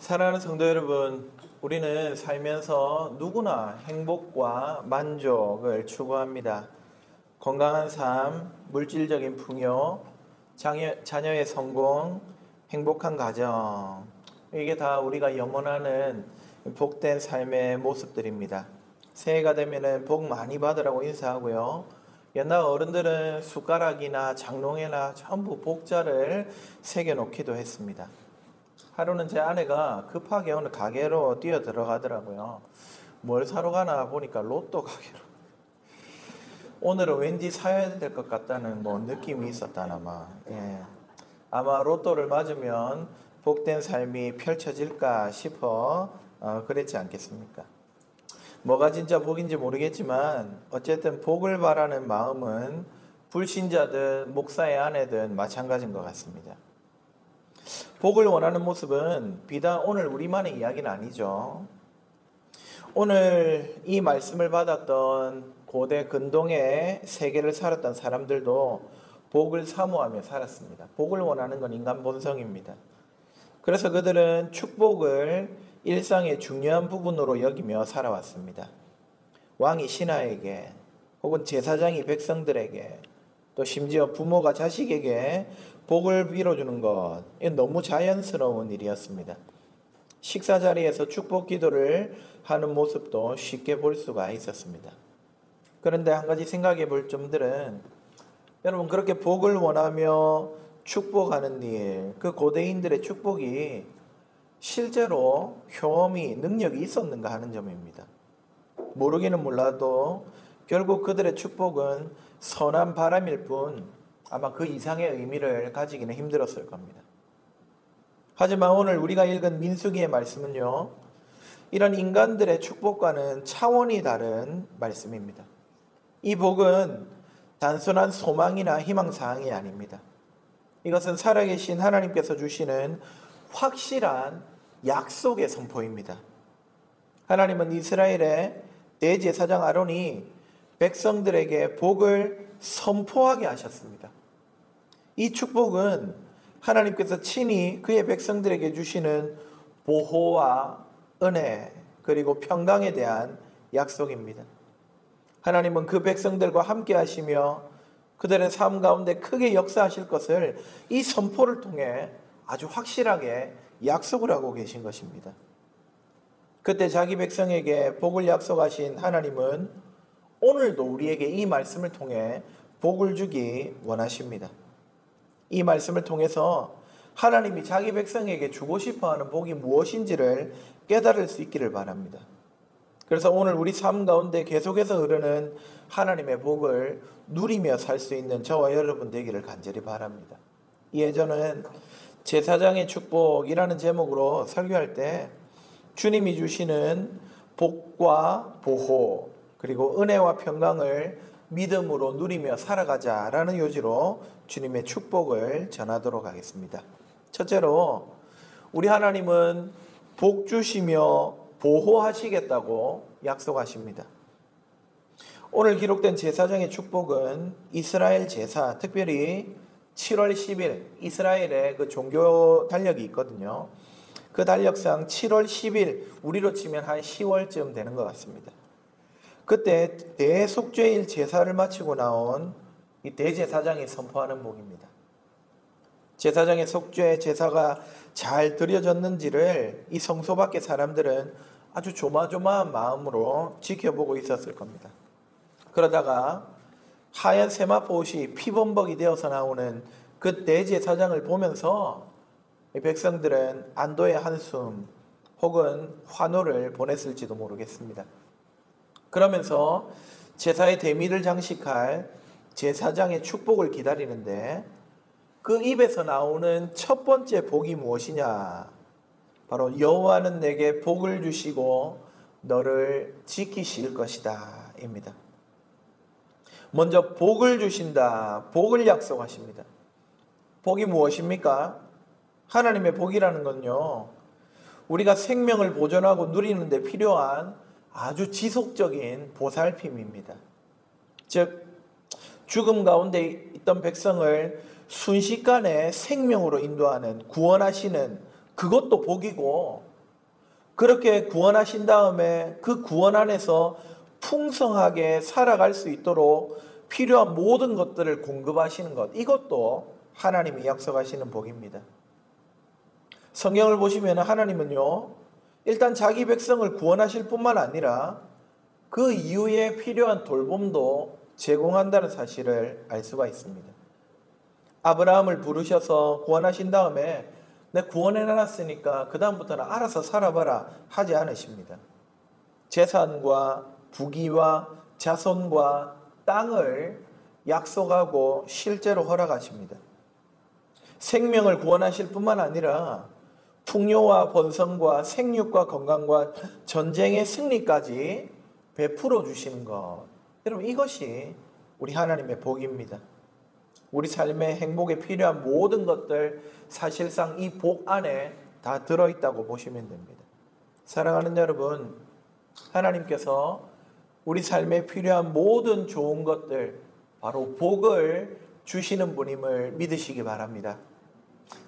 사랑하는 성도 여러분, 우리는 살면서 누구나 행복과 만족을 추구합니다. 건강한 삶, 물질적인 풍요, 자녀의 성공, 행복한 가정, 이게 다 우리가 염원하는 복된 삶의 모습들입니다. 새해가 되면은 복 많이 받으라고 인사하고요. 옛날 어른들은 숟가락이나 장롱에나 전부 복자를 새겨놓기도 했습니다. 하루는 제 아내가 급하게 어느 가게로 뛰어 들어가더라고요. 뭘 사러 가나 보니까 로또 가게로. 오늘은 왠지 사야 될 것 같다는 느낌이 있었다나 아마 로또를 맞으면 복된 삶이 펼쳐질까 싶어 그랬지 않겠습니까? 뭐가 진짜 복인지 모르겠지만 어쨌든 복을 바라는 마음은 불신자든 목사의 아내든 마찬가지인 것 같습니다. 복을 원하는 모습은 비단 오늘 우리만의 이야기는 아니죠. 오늘 이 말씀을 받았던 고대 근동의 세계를 살았던 사람들도 복을 사모하며 살았습니다. 복을 원하는 건 인간 본성입니다. 그래서 그들은 축복을 일상의 중요한 부분으로 여기며 살아왔습니다. 왕이 신하에게 혹은 제사장이 백성들에게 또 심지어 부모가 자식에게 복을 빌어주는 것, 이건 너무 자연스러운 일이었습니다. 식사 자리에서 축복 기도를 하는 모습도 쉽게 볼 수가 있었습니다. 그런데 한 가지 생각해 볼 점들은 여러분, 그렇게 복을 원하며 축복하는 일, 그 고대인들의 축복이 실제로 효험이, 능력이 있었는가 하는 점입니다. 모르기는 몰라도 결국 그들의 축복은 선한 바람일 뿐 아마 그 이상의 의미를 가지기는 힘들었을 겁니다. 하지만 오늘 우리가 읽은 민수기의 말씀은요, 이런 인간들의 축복과는 차원이 다른 말씀입니다. 이 복은 단순한 소망이나 희망사항이 아닙니다. 이것은 살아계신 하나님께서 주시는 확실한 약속의 선포입니다. 하나님은 이스라엘의 대제사장 아론이 백성들에게 복을 선포하게 하셨습니다. 이 축복은 하나님께서 친히 그의 백성들에게 주시는 보호와 은혜 그리고 평강에 대한 약속입니다. 하나님은 그 백성들과 함께 하시며 그들의 삶 가운데 크게 역사하실 것을 이 선포를 통해 아주 확실하게 약속을 하고 계신 것입니다. 그때 자기 백성에게 복을 약속하신 하나님은 오늘도 우리에게 이 말씀을 통해 복을 주기 원하십니다. 이 말씀을 통해서 하나님이 자기 백성에게 주고 싶어하는 복이 무엇인지를 깨달을 수 있기를 바랍니다. 그래서 오늘 우리 삶 가운데 계속해서 흐르는 하나님의 복을 누리며 살 수 있는 저와 여러분 되기를 간절히 바랍니다. 예전은 제사장의 축복이라는 제목으로 설교할 때 주님이 주시는 복과 보호 그리고 은혜와 평강을 믿음으로 누리며 살아가자라는 요지로 주님의 축복을 전하도록 하겠습니다. 첫째로 우리 하나님은 복 주시며 보호하시겠다고 약속하십니다. 오늘 기록된 제사장의 축복은 이스라엘 제사, 특별히 7월 10일 이스라엘의 그 종교 달력이 있거든요. 그 달력상 7월 10일 우리로 치면 한 10월쯤 되는 것 같습니다. 그때 대속죄일 제사를 마치고 나온 이 대제사장이 선포하는 복입니다. 제사장의 속죄 제사가 잘 드려졌는지를 이 성소 밖의 사람들은 아주 조마조마한 마음으로 지켜보고 있었을 겁니다. 그러다가 하얀 세마포 옷이 피범벅이 되어서 나오는 그 대제사장을 보면서 백성들은 안도의 한숨 혹은 환호를 보냈을지도 모르겠습니다. 그러면서 제사의 대미를 장식할 제사장의 축복을 기다리는데 그 입에서 나오는 첫 번째 복이 무엇이냐? 바로 여호와는 내게 복을 주시고 너를 지키실 것이다 입니다. 먼저 복을 주신다, 복을 약속하십니다. 복이 무엇입니까? 하나님의 복이라는 건요, 우리가 생명을 보존하고 누리는 데 필요한 아주 지속적인 보살핌입니다. 즉 죽음 가운데 있던 백성을 순식간에 생명으로 인도하는, 구원하시는 그것도 복이고 그렇게 구원하신 다음에 그 구원 안에서 풍성하게 살아갈 수 있도록 필요한 모든 것들을 공급하시는 것, 이것도 하나님이 약속하시는 복입니다. 성경을 보시면 하나님은요, 일단 자기 백성을 구원하실 뿐만 아니라 그 이후에 필요한 돌봄도 제공한다는 사실을 알 수가 있습니다. 아브라함을 부르셔서 구원하신 다음에 내 구원해놨으니까 그 다음부터는 알아서 살아봐라 하지 않으십니다. 재산과 부귀와 자손과 땅을 약속하고 실제로 허락하십니다. 생명을 구원하실 뿐만 아니라 풍요와 번성과 생육과 건강과 전쟁의 승리까지 베풀어 주시는 것, 여러분 이것이 우리 하나님의 복입니다. 우리 삶의 행복에 필요한 모든 것들 사실상 이 복 안에 다 들어있다고 보시면 됩니다. 사랑하는 여러분, 하나님께서 우리 삶에 필요한 모든 좋은 것들, 바로 복을 주시는 분임을 믿으시기 바랍니다.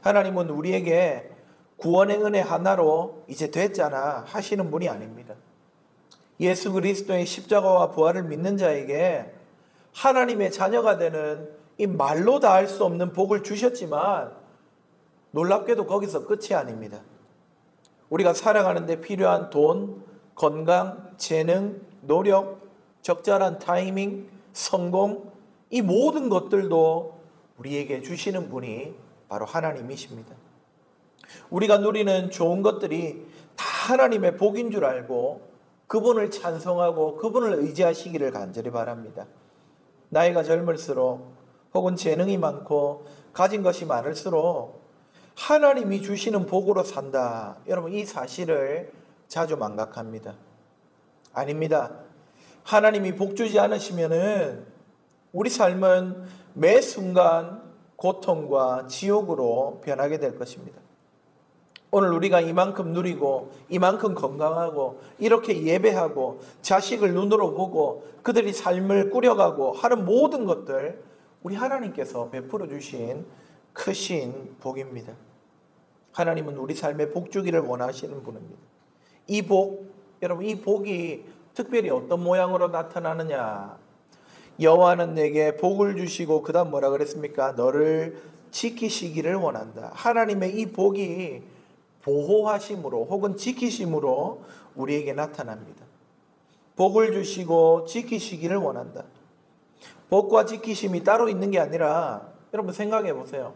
하나님은 우리에게 구원의 은혜 하나로 이제 됐잖아 하시는 분이 아닙니다. 예수 그리스도의 십자가와 부활을 믿는 자에게 하나님의 자녀가 되는 이 말로 다 할 수 없는 복을 주셨지만 놀랍게도 거기서 끝이 아닙니다. 우리가 살아가는 데 필요한 돈, 건강, 재능, 노력, 적절한 타이밍, 성공, 이 모든 것들도 우리에게 주시는 분이 바로 하나님이십니다. 우리가 누리는 좋은 것들이 다 하나님의 복인 줄 알고 그분을 찬송하고 그분을 의지하시기를 간절히 바랍니다. 나이가 젊을수록 혹은 재능이 많고 가진 것이 많을수록 하나님이 주시는 복으로 산다. 여러분 이 사실을 자주 망각합니다. 아닙니다. 하나님이 복 주지 않으시면은 우리 삶은 매 순간 고통과 지옥으로 변하게 될 것입니다. 오늘 우리가 이만큼 누리고 이만큼 건강하고 이렇게 예배하고 자식을 눈으로 보고 그들이 삶을 꾸려가고 하는 모든 것들 우리 하나님께서 베풀어 주신 크신 복입니다. 하나님은 우리 삶에 복 주기를 원하시는 분입니다. 이 복, 여러분 이 복이 특별히 어떤 모양으로 나타나느냐? 여호와는 내게 복을 주시고 그 다음 뭐라 그랬습니까? 너를 지키시기를 원한다. 하나님의 이 복이 보호하심으로 혹은 지키심으로 우리에게 나타납니다. 복을 주시고 지키시기를 원한다. 복과 지키심이 따로 있는 게 아니라 여러분 생각해 보세요.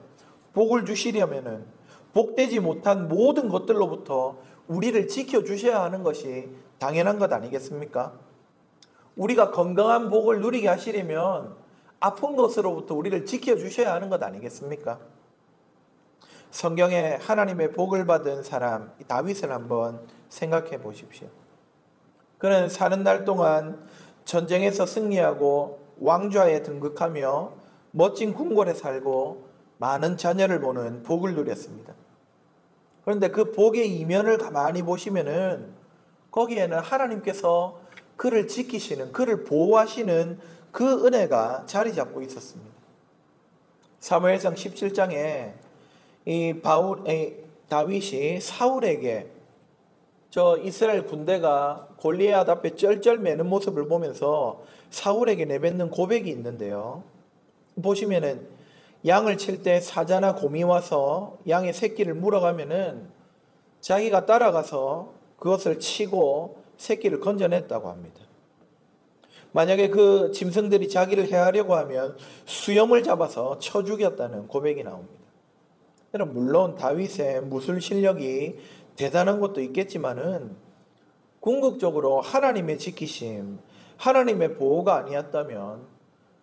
복을 주시려면은 복되지 못한 모든 것들로부터 우리를 지켜주셔야 하는 것이 당연한 것 아니겠습니까? 우리가 건강한 복을 누리게 하시려면 아픈 것으로부터 우리를 지켜주셔야 하는 것 아니겠습니까? 성경에 하나님의 복을 받은 사람 다윗을 한번 생각해 보십시오. 그는 사는 날 동안 전쟁에서 승리하고 왕좌에 등극하며 멋진 궁궐에 살고 많은 자녀를 보는 복을 누렸습니다. 그런데 그 복의 이면을 가만히 보시면은 거기에는 하나님께서 그를 지키시는, 그를 보호하시는 그 은혜가 자리 잡고 있었습니다. 사무엘상 17장에 다윗이 사울에게 저 이스라엘 군대가 골리앗 앞에 쩔쩔 매는 모습을 보면서 사울에게 내뱉는 고백이 있는데요. 보시면은 양을 칠 때 사자나 곰이 와서 양의 새끼를 물어가면은 자기가 따라가서 그것을 치고 새끼를 건져냈다고 합니다. 만약에 그 짐승들이 자기를 해하려고 하면 수염을 잡아서 쳐 죽였다는 고백이 나옵니다. 여러분 물론 다윗의 무술 실력이 대단한 것도 있겠지만은 궁극적으로 하나님의 지키심, 하나님의 보호가 아니었다면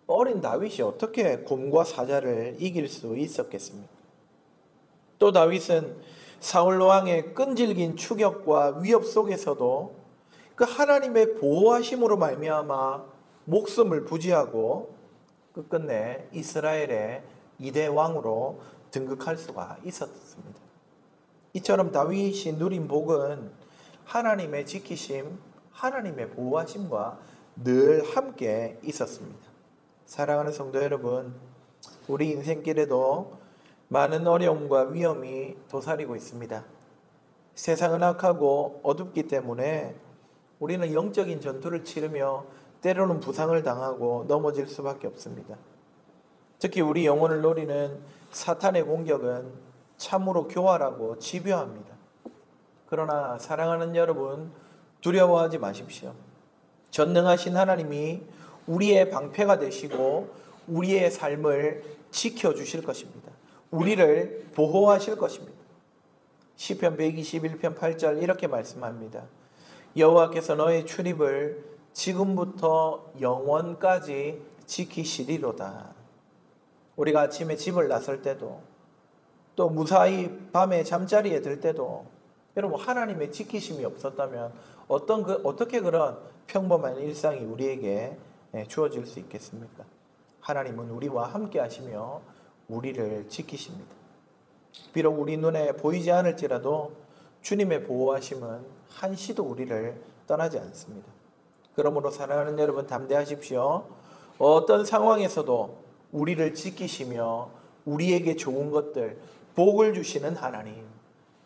어린 다윗이 어떻게 곰과 사자를 이길 수 있었겠습니까? 또 다윗은 사울 왕의 끈질긴 추격과 위협 속에서도 그 하나님의 보호하심으로 말미암아 목숨을 부지하고 끝끝내 이스라엘의 2대 왕으로 등극할 수가 있었습니다. 이처럼 다윗이 누린 복은 하나님의 지키심, 하나님의 보호하심과 늘 함께 있었습니다. 사랑하는 성도 여러분, 우리 인생길에도 많은 어려움과 위험이 도사리고 있습니다. 세상은 악하고 어둡기 때문에 우리는 영적인 전투를 치르며 때로는 부상을 당하고 넘어질 수밖에 없습니다. 특히 우리 영혼을 노리는 사탄의 공격은 참으로 교활하고 집요합니다. 그러나 사랑하는 여러분, 두려워하지 마십시오. 전능하신 하나님이 우리의 방패가 되시고 우리의 삶을 지켜주실 것입니다. 우리를 보호하실 것입니다. 시편 121편 8절 이렇게 말씀합니다. 여호와께서 너의 출입을 지금부터 영원까지 지키시리로다. 우리가 아침에 집을 나설 때도 또 무사히 밤에 잠자리에 들 때도 여러분 하나님의 지키심이 없었다면 어떻게 그런 평범한 일상이 우리에게 주어질 수 있겠습니까? 하나님은 우리와 함께 하시며 우리를 지키십니다. 비록 우리 눈에 보이지 않을지라도 주님의 보호하심은 한시도 우리를 떠나지 않습니다. 그러므로 사랑하는 여러분 담대하십시오. 어떤 상황에서도 우리를 지키시며 우리에게 좋은 것들, 복을 주시는 하나님,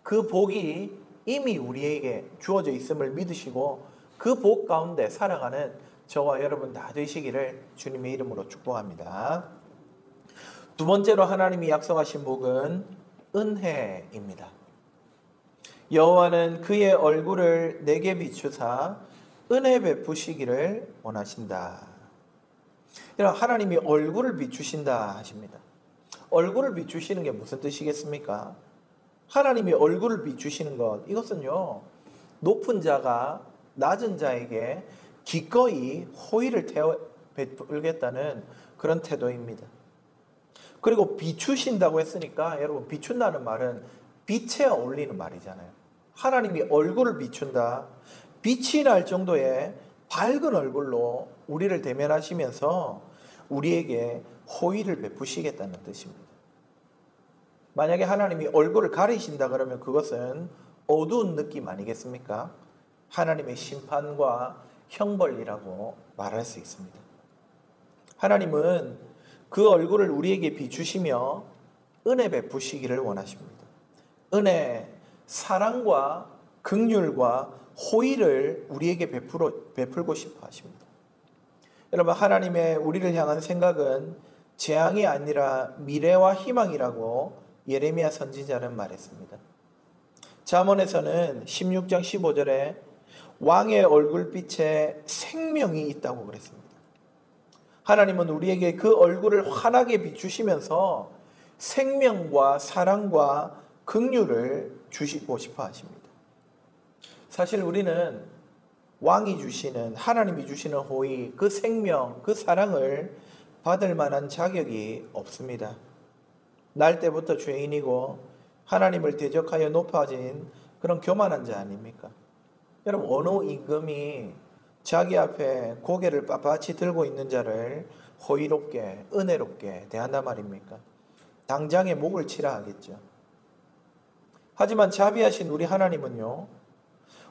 그 복이 이미 우리에게 주어져 있음을 믿으시고 그 복 가운데 살아가는 저와 여러분 다 되시기를 주님의 이름으로 축복합니다. 두 번째로 하나님이 약속하신 복은 은혜입니다. 여호와는 그의 얼굴을 내게 비추사 은혜 베푸시기를 원하신다. 하나님이 얼굴을 비추신다 하십니다. 얼굴을 비추시는 게 무슨 뜻이겠습니까? 하나님이 얼굴을 비추시는 것, 이것은요, 높은 자가 낮은 자에게 기꺼이 호의를 베풀겠다는 그런 태도입니다. 그리고 비추신다고 했으니까 여러분, 비춘다는 말은 빛에 어울리는 말이잖아요. 하나님이 얼굴을 비춘다, 빛이 날 정도의 밝은 얼굴로 우리를 대면하시면서 우리에게 호의를 베푸시겠다는 뜻입니다. 만약에 하나님이 얼굴을 가리신다 그러면 그것은 어두운 느낌 아니겠습니까? 하나님의 심판과 형벌이라고 말할 수 있습니다. 하나님은 그 얼굴을 우리에게 비추시며 은혜 베푸시기를 원하십니다. 은혜, 사랑과 긍휼과 호의를 우리에게 베풀고 싶어 하십니다. 여러분, 하나님의 우리를 향한 생각은 재앙이 아니라 미래와 희망이라고 예레미야 선지자는 말했습니다. 잠언에서는 16장 15절에 왕의 얼굴빛에 생명이 있다고 그랬습니다. 하나님은 우리에게 그 얼굴을 환하게 비추시면서 생명과 사랑과 긍휼을 주시고 싶어 하십니다. 사실 우리는 왕이 주시는, 하나님이 주시는 호의, 그 생명, 그 사랑을 받을 만한 자격이 없습니다. 날 때부터 죄인이고 하나님을 대적하여 높아진 그런 교만한 자 아닙니까? 여러분, 어느 임금이 자기 앞에 고개를 빳빳이 들고 있는 자를 호의롭게, 은혜롭게 대한단 말입니까? 당장에 목을 치라 하겠죠. 하지만 자비하신 우리 하나님은요,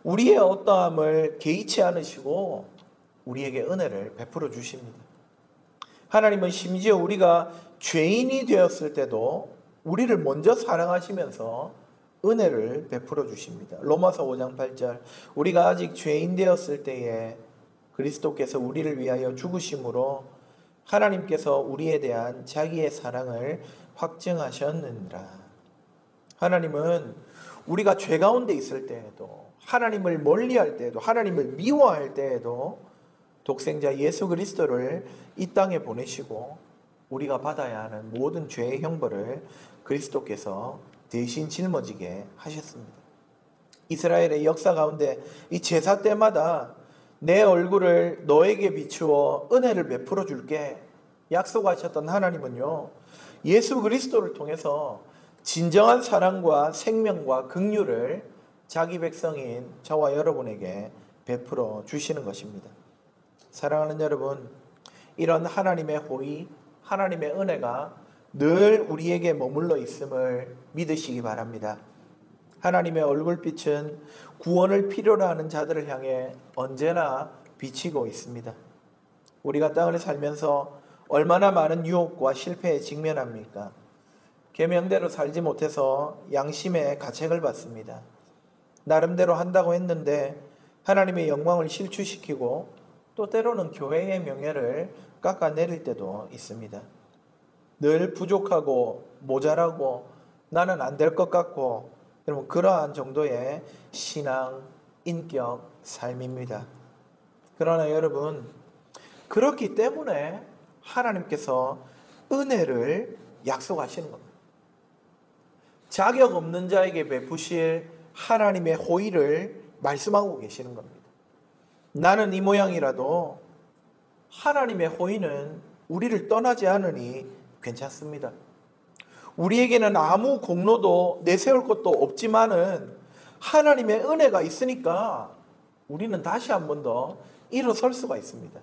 우리의 어떠함을 개의치 않으시고 우리에게 은혜를 베풀어 주십니다. 하나님은 심지어 우리가 죄인이 되었을 때도 우리를 먼저 사랑하시면서 은혜를 베풀어 주십니다. 로마서 5장 8절, 우리가 아직 죄인 되었을 때에 그리스도께서 우리를 위하여 죽으심으로 하나님께서 우리에 대한 자기의 사랑을 확증하셨느니라. 하나님은 우리가 죄 가운데 있을 때에도, 하나님을 멀리할 때에도, 하나님을 미워할 때에도 독생자 예수 그리스도를 이 땅에 보내시고 우리가 받아야 하는 모든 죄의 형벌을 그리스도께서 대신 짊어지게 하셨습니다. 이스라엘의 역사 가운데 이 제사 때마다 내 얼굴을 너에게 비추어 은혜를 베풀어 줄게 약속하셨던 하나님은요, 예수 그리스도를 통해서 진정한 사랑과 생명과 긍휼을 자기 백성인 저와 여러분에게 베풀어 주시는 것입니다. 사랑하는 여러분, 이런 하나님의 호의, 하나님의 은혜가 늘 우리에게 머물러 있음을 믿으시기 바랍니다. 하나님의 얼굴빛은 구원을 필요로 하는 자들을 향해 언제나 비치고 있습니다. 우리가 땅을 살면서 얼마나 많은 유혹과 실패에 직면합니까? 계명대로 살지 못해서 양심의 가책을 받습니다. 나름대로 한다고 했는데 하나님의 영광을 실추시키고 또 때로는 교회의 명예를 깎아내릴 때도 있습니다. 늘 부족하고 모자라고 나는 안 될 것 같고, 여러분 그러한 정도의 신앙, 인격, 삶입니다. 그러나 여러분, 그렇기 때문에 하나님께서 은혜를 약속하시는 겁니다. 자격 없는 자에게 베푸실 하나님의 호의를 말씀하고 계시는 겁니다. 나는 이 모양이라도 하나님의 호의는 우리를 떠나지 않으니 괜찮습니다. 우리에게는 아무 공로도 내세울 것도 없지만은 하나님의 은혜가 있으니까 우리는 다시 한 번 더 일어설 수가 있습니다.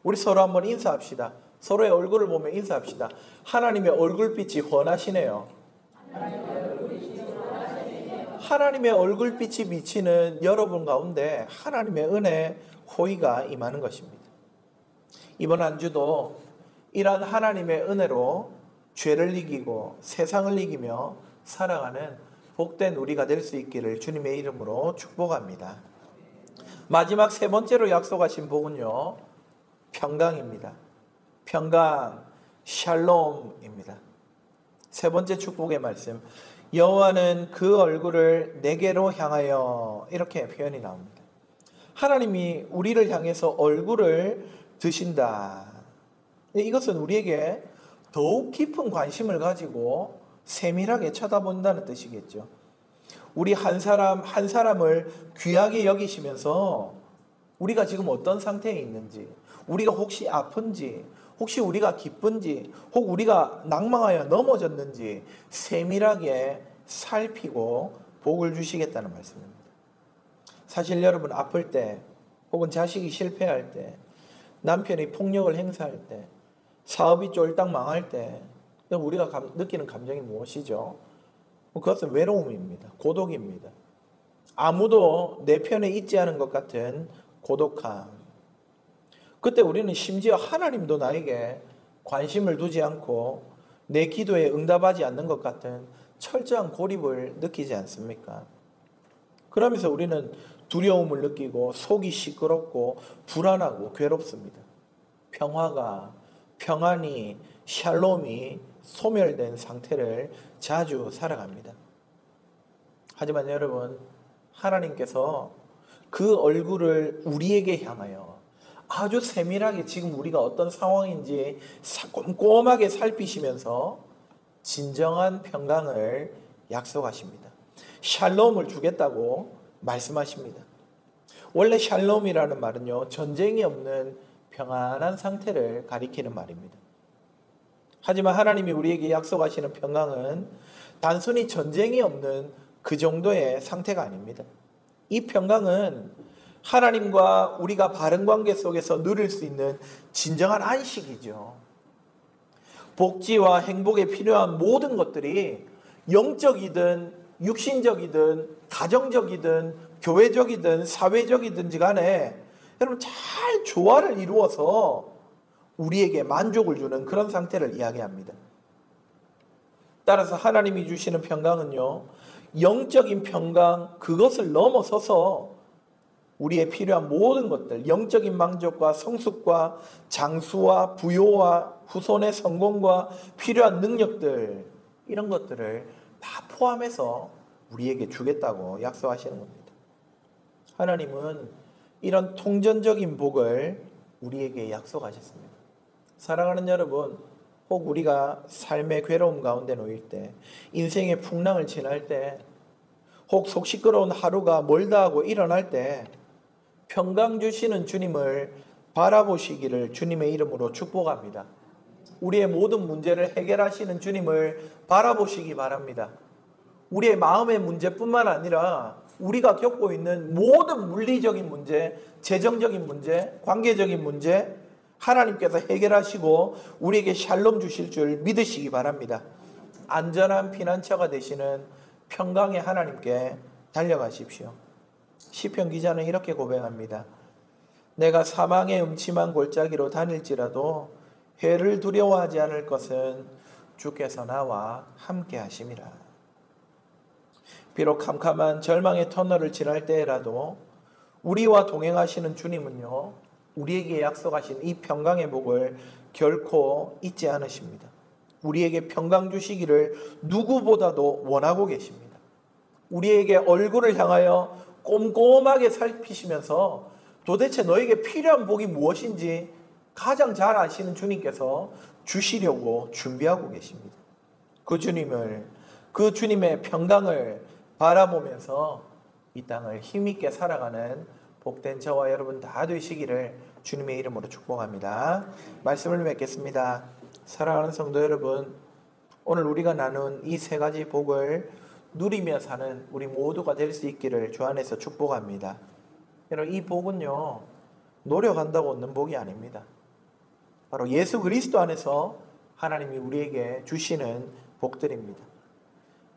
우리 서로 한번 인사합시다. 서로의 얼굴을 보며 인사합시다. 하나님의 얼굴빛이 환하시네요. 하나님의 얼굴빛이 비치는 여러분 가운데 하나님의 은혜, 호의가 임하는 것입니다. 이번 한 주도 이러한 하나님의 은혜로 죄를 이기고 세상을 이기며 살아가는 복된 우리가 될 수 있기를 주님의 이름으로 축복합니다. 마지막 세 번째로 약속하신 복은요, 평강입니다. 평강, 샬롬입니다. 세 번째 축복의 말씀, 여호와는 그 얼굴을 내게로 향하여, 이렇게 표현이 나옵니다. 하나님이 우리를 향해서 얼굴을 드신다. 이것은 우리에게 더욱 깊은 관심을 가지고 세밀하게 쳐다본다는 뜻이겠죠. 우리 한 사람 한 사람을 귀하게 여기시면서 우리가 지금 어떤 상태에 있는지, 우리가 혹시 아픈지, 혹시 우리가 기쁜지, 혹 우리가 낭망하여 넘어졌는지 세밀하게 살피고 복을 주시겠다는 말씀입니다. 사실 여러분, 아플 때, 혹은 자식이 실패할 때, 남편이 폭력을 행사할 때, 사업이 쫄딱 망할 때 우리가 느끼는 감정이 무엇이죠? 그것은 외로움입니다. 고독입니다. 아무도 내 편에 있지 않은 것 같은 고독함. 그때 우리는 심지어 하나님도 나에게 관심을 두지 않고 내 기도에 응답하지 않는 것 같은 철저한 고립을 느끼지 않습니까? 그러면서 우리는 두려움을 느끼고 속이 시끄럽고 불안하고 괴롭습니다. 평안이, 샬롬이 소멸된 상태를 자주 살아갑니다. 하지만 여러분, 하나님께서 그 얼굴을 우리에게 향하여 아주 세밀하게 지금 우리가 어떤 상황인지 꼼꼼하게 살피시면서 진정한 평강을 약속하십니다. 샬롬을 주겠다고 말씀하십니다. 원래 샬롬이라는 말은요, 전쟁이 없는 평안한 상태를 가리키는 말입니다. 하지만 하나님이 우리에게 약속하시는 평강은 단순히 전쟁이 없는 그 정도의 상태가 아닙니다. 이 평강은 하나님과 우리가 바른 관계 속에서 누릴 수 있는 진정한 안식이죠. 복지와 행복에 필요한 모든 것들이 영적이든 육신적이든 가정적이든 교회적이든 사회적이든지 간에 여러분 잘 조화를 이루어서 우리에게 만족을 주는 그런 상태를 이야기합니다. 따라서 하나님이 주시는 평강은요, 영적인 평강, 그것을 넘어서서 우리의 필요한 모든 것들, 영적인 만족과 성숙과 장수와 부요와 후손의 성공과 필요한 능력들, 이런 것들을 다 포함해서 우리에게 주겠다고 약속하시는 겁니다. 하나님은 이런 통전적인 복을 우리에게 약속하셨습니다. 사랑하는 여러분, 혹 우리가 삶의 괴로움 가운데 놓일 때, 인생의 풍랑을 지날 때, 혹 속 시끄러운 하루가 멀다 하고 일어날 때 평강 주시는 주님을 바라보시기를 주님의 이름으로 축복합니다. 우리의 모든 문제를 해결하시는 주님을 바라보시기 바랍니다. 우리의 마음의 문제뿐만 아니라 우리가 겪고 있는 모든 물리적인 문제, 재정적인 문제, 관계적인 문제 하나님께서 해결하시고 우리에게 샬롬 주실 줄 믿으시기 바랍니다. 안전한 피난처가 되시는 평강의 하나님께 달려가십시오. 시편 기자는 이렇게 고백합니다. 내가 사망의 음침한 골짜기로 다닐지라도 해를 두려워하지 않을 것은 주께서 나와 함께 하심이라. 비록 캄캄한 절망의 터널을 지날 때라도 우리와 동행하시는 주님은요, 우리에게 약속하신 이 평강의 복을 결코 잊지 않으십니다. 우리에게 평강 주시기를 누구보다도 원하고 계십니다. 우리에게 얼굴을 향하여 꼼꼼하게 살피시면서 도대체 너에게 필요한 복이 무엇인지 가장 잘 아시는 주님께서 주시려고 준비하고 계십니다. 그 주님의 평강을 바라보면서 이 땅을 힘있게 살아가는 복된 저와 여러분 다 되시기를 주님의 이름으로 축복합니다. 말씀을 맺겠습니다. 사랑하는 성도 여러분, 오늘 우리가 나눈 이 세 가지 복을 누리며 사는 우리 모두가 될 수 있기를 주 안에서 축복합니다. 여러분, 이 복은요, 노력한다고 얻는 복이 아닙니다. 바로 예수 그리스도 안에서 하나님이 우리에게 주시는 복들입니다.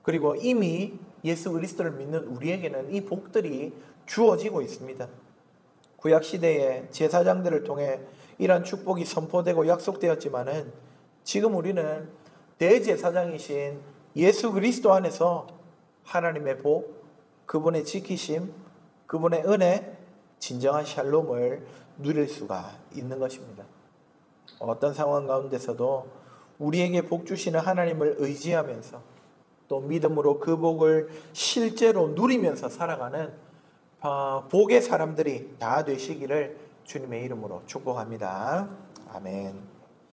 그리고 이미 예수 그리스도를 믿는 우리에게는 이 복들이 주어지고 있습니다. 구약시대의 제사장들을 통해 이러한 축복이 선포되고 약속되었지만은 지금 우리는 대제사장이신 예수 그리스도 안에서 하나님의 복, 그분의 지키심, 그분의 은혜, 진정한 샬롬을 누릴 수가 있는 것입니다. 어떤 상황 가운데서도 우리에게 복 주시는 하나님을 의지하면서 또 믿음으로 그 복을 실제로 누리면서 살아가는 복의 사람들이 다 되시기를 주님의 이름으로 축복합니다. 아멘.